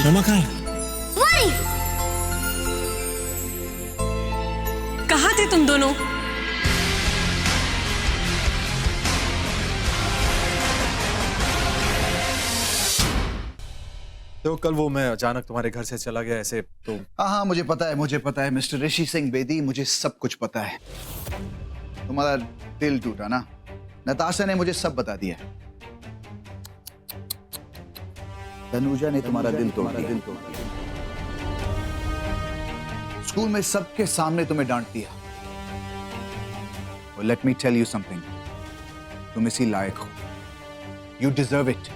मम्मा कहाँ है? वही। कहाँ थे तुम दोनों? तो कल वो मैं अचानक तुम्हारे घर से चला गया ऐसे तो। हाँ, मुझे पता है मिस्टर ऋषि सिंह बेदी, मुझे सब कुछ पता है। तुम्हारा दिल टूटा ना, नताशा ने मुझे सब बता दिया। तनुजा ने तुम्हारा दिल तोड़ दिया। स्कूल में सबके सामने तुम्हें डांट दिया। और let me tell you something, तुम इसी लायक हो। You deserve it.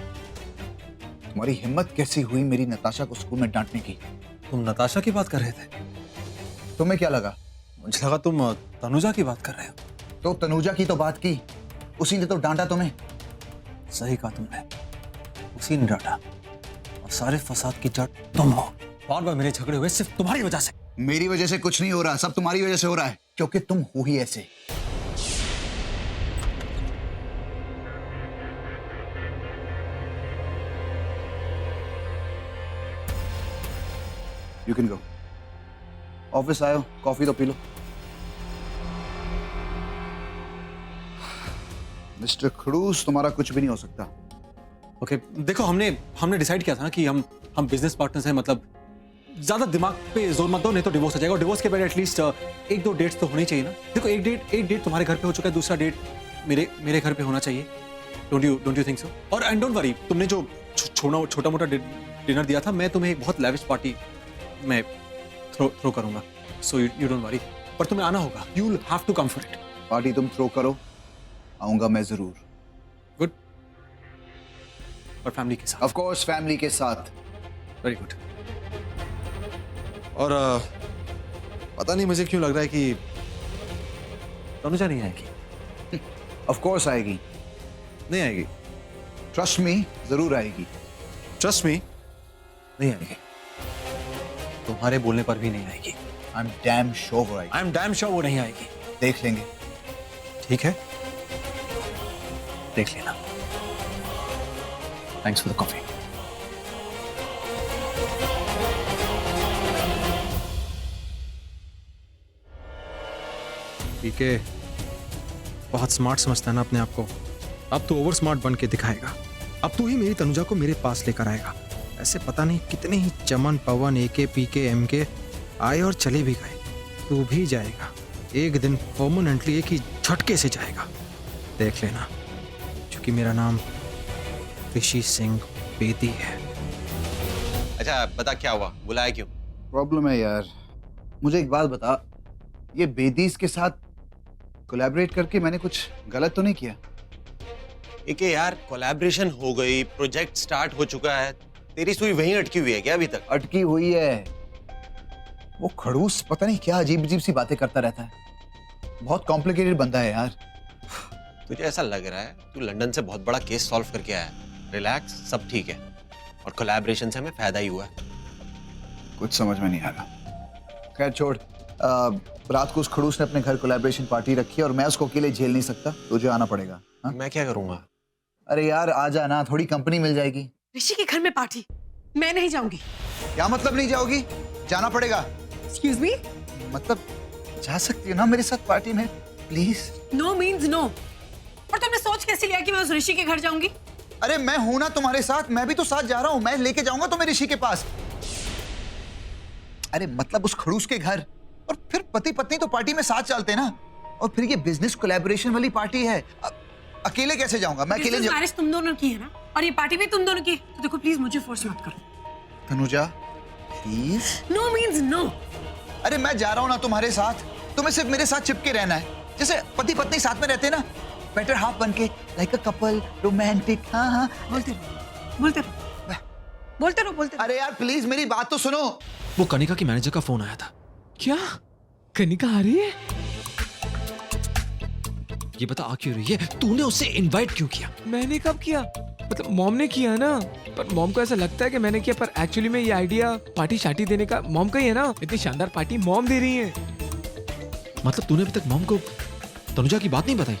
तुम्हारी हिम्मत कैसी हुई मेरी नताशा को स्कूल में डांटने की? तुम नताशा की बात कर रहे थे? तुम्हें क्या लगा? मुझे लगा तुम तनुजा की बात कर रहे हो। तो तनुजा की तो बात की, उसी ने तो डांटा तुम्हें। सही कहा तुमने, उसी ने डांटा। और सारे फसाद की जड़ तुम हो। बार बार मेरे झगड़े हुए सिर्फ तुम्हारी वजह से। मेरी वजह से कुछ नहीं हो रहा, सब तुम्हारी वजह से हो रहा है, क्योंकि तुम हो ही ऐसे। You can go. ऑफिस आयो, कॉफी तो पी लो। मिस्टर खड़ूस, तुम्हारा कुछ भी नहीं हो सकता। ओके, देखो हमने डिसाइड किया था ना कि हम बिजनेस पार्टनर्स हैं, मतलब ज्यादा दिमाग पे जोर मत दो, नहीं तो डिवोर्स हो जाएगा। और डिवोर्स के बाद एटलीस्ट 1-2 डेट्स तो होनी चाहिए ना। देखो एक डेट तुम्हारे घर पे हो चुका है, दूसरा डेट मेरे घर पे होना चाहिए। Don't you think so? और एंड डोंट वरी, तुमने जो छोटा मोटा डिनर दिया था, मैं तुम्हें एक बहुत लैविश पार्टी मैं थ्रो करूंगा। सो यू डोंट वरी, पर तुम्हें आना होगा। You will have to come for it. Party तुम थ्रो करो, आऊंगा मैं जरूर। गुड। और फैमिली के साथ? ऑफ कोर्स, फैमिली के साथ। Very good. और पता नहीं मुझे क्यों लग रहा है कि तनुजा नहीं आएगी। ऑफ कोर्स आएगी। नहीं आएगी। ट्रस्ट मी, जरूर आएगी। ट्रस्ट मी, नहीं आएगी। तुम्हारे बोलने पर भी नहीं आएगी। आई एम डैम श्योर वो आएगी। आई एम डैम श्योर वो नहीं आएगी। देख लेंगे। ठीक है, देख लेना। Thanks for the coffee. पीके बहुत स्मार्ट समझता है ना अपने आप को। अब तो ओवर स्मार्ट बन के दिखाएगा। अब तू ही मेरी तनुजा को मेरे पास लेकर आएगा। ऐसे पता नहीं कितने ही चमन पवन एके पीके एमके आए और चले भी गए, तू भी जाएगा। एक दिन परमानेंटली एक ही झटके से जाएगा, देख लेना। क्योंकि मेरा नाम ऋषि सिंह बेदी है। अच्छा बता, क्या हुआ, बुलाया क्यों? प्रॉब्लम है यार। मुझे एक बात बता, ये बेदीज के साथ कोलैबोरेट करके मैंने कुछ गलत तो नहीं किया? एक यार, कोलैबोरेशन हो गई, प्रोजेक्ट स्टार्ट हो चुका है, तेरी सुई वहीं अटकी हुई है क्या अभी तक? अटकी हुई है। वो खड़ूस पता नहीं क्या अजीब अजीब सी बातें करता रहता है। बहुत कॉम्प्लिकेटेड बंदा है यार। तुझे ऐसा लग रहा है तू लंदन से बहुत बड़ा केस सॉल्व करके आया है। रिलैक्स, सब ठीक है। और कोलैबोरेशन से हमें फायदा ही हुआ है। कुछ समझ में नहीं आ रहा। खैर छोड़। रात को उस खड़ूस ने अपने घर कोलैबोरेशन पार्टी रखी है और मैं उसको अकेले झेल नहीं सकता, तुझे आना पड़ेगा। हा? मैं क्या करूंगा? अरे यार आ जाना, थोड़ी कंपनी मिल जाएगी। ऋषि के घर में पार्टी, मैं नहीं जाऊंगी। क्या मतलब नहीं जाओगी? जाना पड़ेगा। Excuse me? मतलब जा सकती हो ना मेरे साथ पार्टी में, प्लीज। No means no. और तुमने सोच कैसे लिया कि मैं उस ऋषि के घर जाऊंगी? अरे मैं हूं ना तुम्हारे साथ, मैं भी तो साथ जा रहा हूं। मैं लेके जाऊंगा तुम्हें ऋषि के पास। अरे मतलब उस खड़ूस के घर। और फिर पति पत्नी तो पार्टी में साथ चलते ना। और फिर ये बिजनेस कोलैबोरेशन वाली पार्टी है, अकेले कैसे जाऊंगा मैं? अकेले मैरिज तुम दोनों की है ना, और ये पार्टी भी तुम दोनों की। तो देखो प्लीज मुझे फोर्स मत करो। Tanuja please. No means no. अरे मैं जा रहा हूं ना तुम्हारे साथ, तुम्हें सिर्फ मेरे साथ चिपके रहना है, जैसे पति पत्नी साथ में रहते ना, बेटर हाफ बन के, लाइक अ कपल, रोमांटिक। हाँ हाँ, बोलते रहो। अरे यार प्लीज मेरी बात तो सुनो। वो कनिका की मैनेजर का फोन आया था। क्या कनिका आ रही है? ये बता आ क्यों रही है? तूने उसे इनवाइट क्यों किया? मैंने कब किया? मतलब मॉम ने किया ना। पर मॉम को ऐसा लगता है कि मैंने किया, पर एक्चुअली में ये आइडिया पार्टी शार्टी देने का मॉम का ही है ना। इतनी शानदार पार्टी मॉम दे रही है। मतलब तूने अभी तक मॉम को तनुजा की बात नहीं बताई?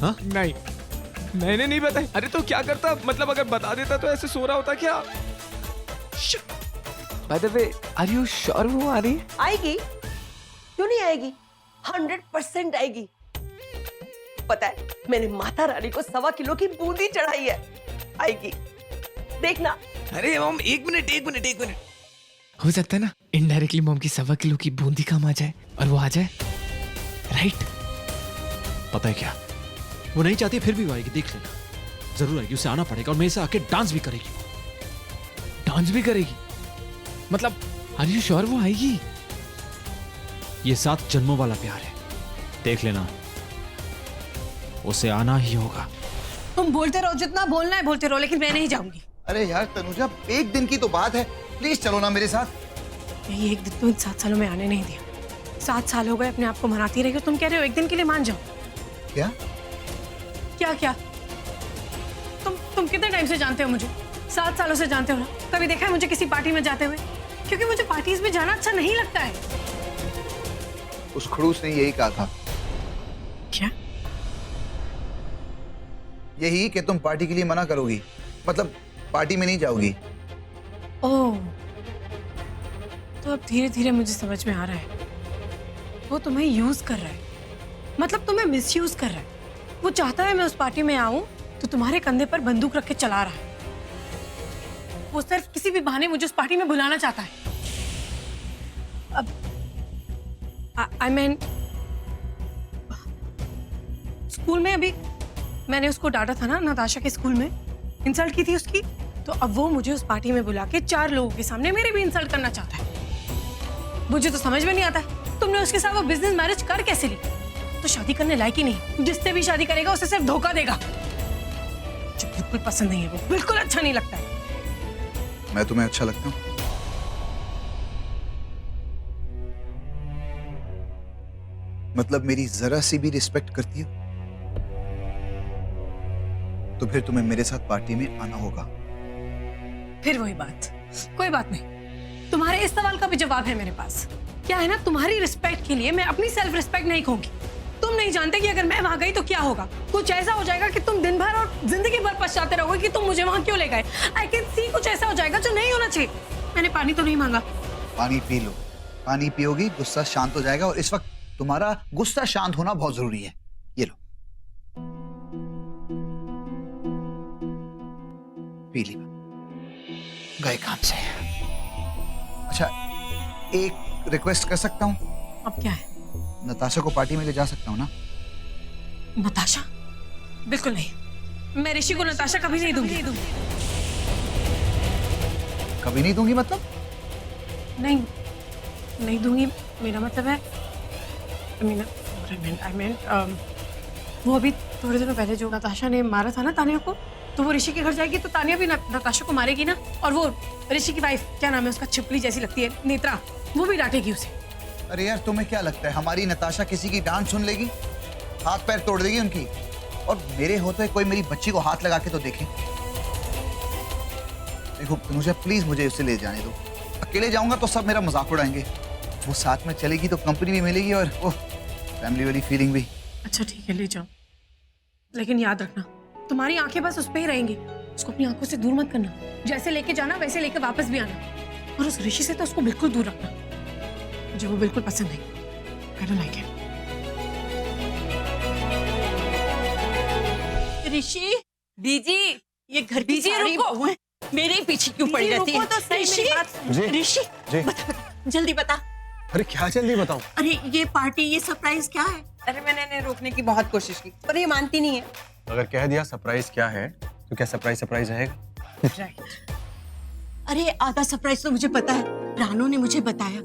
हाँ? नहीं, मैंने नहीं बताई। अरे तो क्या करता, मतलब अगर बता देता तो ऐसे सो रहा होता क्या? By the way, are you sure वो आ रही है? आएगी, क्यों नहीं आएगी? 100% आएगी। पता है, मैंने माता रानी को 1.25 किलो की बूंदी चढ़ाई है। आएगी, देखना। अरे मॉम, एक मिनट। हो सकता है ना इनडायरेक्टली मॉम की 1.25 किलो की बूंदी काम आ जाए और वो आ जाए, राइट? पता है क्या, वो नहीं चाहती फिर भी वो आएगी, देख लेना, जरूर आएगी, उसे आना पड़ेगा और मेरे से आके डांस भी करेगी। डांस भी करेगी? मतलब आर यू श्योर वो आएगी? ये 7 जन्मों वाला प्यार है, देख लेना, उसे आना ही होगा। तुम बोलते रहो, जितना बोलना है बोलते रहो, लेकिन मैं नहीं जाऊंगी। अरे यार तनुजा, एक दिन की तो बात है, प्लीज चलो ना मेरे साथ। यही एक दिन तो इन 7 सालों में आने नहीं दिया। 7 साल हो गए अपने आप को मनाती रही हो, तुम कह रहे हो एक दिन के लिए मान जाओ। क्या? क्या? तुम कितने टाइम से जानते हो मुझे? 7 सालों से जानते हो ना? कभी देखा है मुझे किसी पार्टी में जाते हुए? क्योंकि मुझे पार्टीज में जाना अच्छा नहीं लगता है। उस खड़ूस ने यही कहा था। क्या? यही कि तुम पार्टी के लिए मना करोगी, मतलब पार्टी में नहीं जाओगी। ओह, तो अब धीरे धीरे मुझे समझ में आ रहा है, वो तुम्हें यूज कर रहा है, मतलब तुम्हें मिसयूज कर रहा है। वो चाहता है मैं उस पार्टी में आऊं तो तुम्हारे कंधे पर बंदूक रख के चला रहा है। वो सिर्फ किसी भी बहाने मुझे उस पार्टी में बुलाना चाहता है। अब आई मीन स्कूल में अभी मैंने उसको डांटा था ना, नताशा के स्कूल में इंसल्ट की थी उसकी, तो अब वो मुझे उस पार्टी में बुला के 4 लोगों के सामने मेरी भी इंसल्ट करना चाहता है। मुझे तो समझ में नहीं आता है, तुमने उसके साथ वो बिजनेस मैरिज कर कैसे ली? तो शादी करने लायक ही नहीं, जिससे भी शादी करेगा उसे सिर्फ धोखा देगा। मुझे बिल्कुल पसंद नहीं है वो, बिल्कुल अच्छा नहीं लगता है। मैं तुम्हें अच्छा लगता हूँ? मतलब मेरी जरा सी भी रिस्पेक्ट करती हो तो फिर तुम्हें मेरे साथ पार्टी में आना होगा। फिर वही बात, कोई बात नहीं, तुम्हारे इस सवाल का भी जवाब है मेरे पास। क्या है ना, तुम्हारी रिस्पेक्ट के लिए मैं अपनी सेल्फ रिस्पेक्ट नहीं खोऊंगी। तुम नहीं जानते कि अगर मैं वहां गई तो क्या होगा। कुछ ऐसा हो जाएगा कि तुम दिन भर और जिंदगी भर पछताते रहोगे कि तुम मुझे वहां क्यों ले गए। आई कैन सी कुछ ऐसा हो जाएगा जो नहीं होना चाहिए। मैंने पानी तो नहीं मांगा। पानी पी लो, पानी पियोगी गुस्सा शांत हो जाएगा, और इस वक्त तुम्हारा गुस्सा शांत होना बहुत जरूरी है। ये लो, पी ली, गए काम से। अच्छा, एक रिक्वेस्ट कर सकता हूँ? अब क्या है? नताशा को पार्टी में ले जा सकता हूँ ना? नताशा? बिल्कुल नहीं, मैं ऋषि को नताशा कभी नहीं दूंगी। कभी नहीं दूंगी मतलब? नहीं दूंगी, मेरा मतलब है वो अभी थोड़े दिनों पहले जो नताशा ने मारा था ना तानिया को, तो वो ऋषि के घर जाएगी तो तानिया भी नताशा को मारेगी ना। और वो ऋषि की वाइफ, क्या नाम है उसका, छिपली जैसी लगती है, नेत्रा, वो भी डांटेगी उसे। अरे यार, तुम्हें क्या लगता है हमारी नताशा किसी की डांट सुन लेगी? हाथ पैर तोड़ देगी उनकी। और मेरे होते कोई मेरी बच्ची को हाथ लगा के तो देखे। देखो मुझे प्लीज, मुझे उसे ले जाने दो। अकेले जाऊंगा तो सब मेरा मजाक उड़ाएंगे, वो साथ में चलेगी तो कंपनी भी मिलेगी और वो फैमिली वाली फीलिंग भी। अच्छा ठीक है, ले जाओ, लेकिन याद रखना तुम्हारी आंखें बस उस पे ही रहेंगी। उसको अपनी आंखों से दूर मत करना, जैसे लेके जाना वैसे लेके वापस भी आना। और उस ऋषि से तो उसको बिल्कुल दूर रखना, मुझे वो बिल्कुल पसंद नहीं। I don't like it. ऋषि, दीदी, ये घर की दीदी, सारी रुको। बहुएं मेरे पीछे क्यों पड़ जाती रुको है? तो सही, मेरी बात सुनो। ऋषि, जी। बता, जल्दी बता। अरे क्या जल्दी बताऊं? अरे ये पार्टी, ये सरप्राइज क्या है? अरे मैंने इन्हें रोकने की बहुत कोशिश की, पर ये मानती नहीं है। अगर कह दिया सरप्राइज क्या है तो क्या सरप्राइज रहेगा? अरे आधा सरप्राइज तो मुझे पता है, रानू ने मुझे बताया।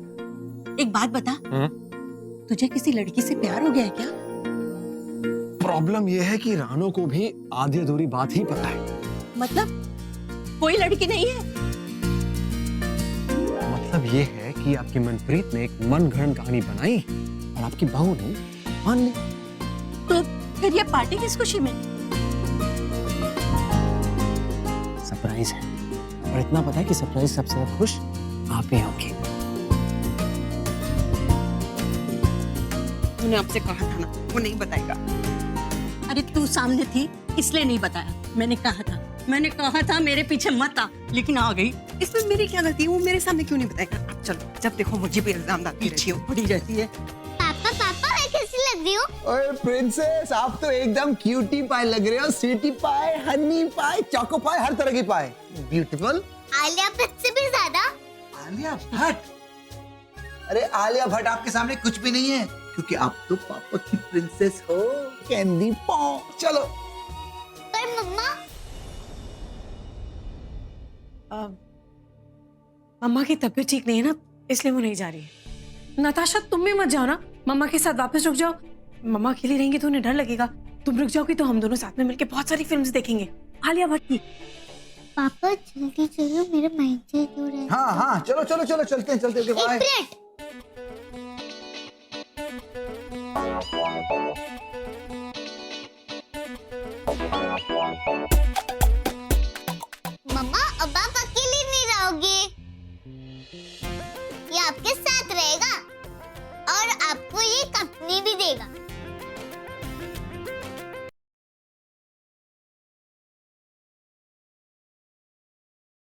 एक बात बता, तुझे किसी लड़की से प्यार हो गया है क्या? प्रॉब्लम यह है कि रानो को भी आधी अधूरी बात ही पता है। मतलब कोई लड़की नहीं है? मतलब ये है कि आपकी मनप्रीत ने एक मनगढ़ंत कहानी बनाई और आपकी बहू ने मान ली। तो फिर ये पार्टी किस खुशी में? सरप्राइज है, और इतना पता है कि सरप्राइज सबसे ज्यादा खुश आप ही होंगे। तूने आपसे कहा था ना, वो नहीं बताएगा। अरे तू सामने थी इसलिए नहीं बताया, मैंने कहा था मैंने कहा था मेरे पीछे मत आ, लेकिन आ गई। इसमें मेरी क्या गलती है? वो मेरे सामने क्यों नहीं बताएगा? चलो, जब देखो मुझे भी इल्जाम डालती पीछे पड़ी रहती है। पापा पापा मैं कैसी लग रही हूँ? ओए प्रिंसेस, आप तो एकदम क्यूटी पाई लग रहे हो। स्वीटी पाई, हनी पाई, चोको पाई, हर तरह की पाई। ब्यूटीफुल। आलिया भट्ट से भी ज्यादा। आलिया भट्ट? अरे आलिया भट्ट आपके सामने कुछ भी नहीं है, क्योंकि आप तो पापा की प्रिंसेस हो। Candy pop. चलो। पर मम्मा मम्मा की तबीयत ठीक नहीं है ना, इसलिए वो नहीं जा रही है। नताशा तुम भी मत जाओ ना, मम्मा के साथ वापस रुक जाओ। मम्मा अकेली रहेंगी तो उन्हें डर लगेगा। तुम रुक जाओगी तो हम दोनों साथ में मिलकर बहुत सारी फिल्म्स देखेंगे। आलिया भट्ट की। पापा जल्दी चलो, मेरा माइंड से दूर है। हाँ हाँ, चलो चलो चलो, चलते हैं चलते हैं। एक बाय। मिनट। मम्मा अब आप अकेले नहीं रहोगे, ये आपके साथ रहेगा और आपको ये कंपनी भी देगा।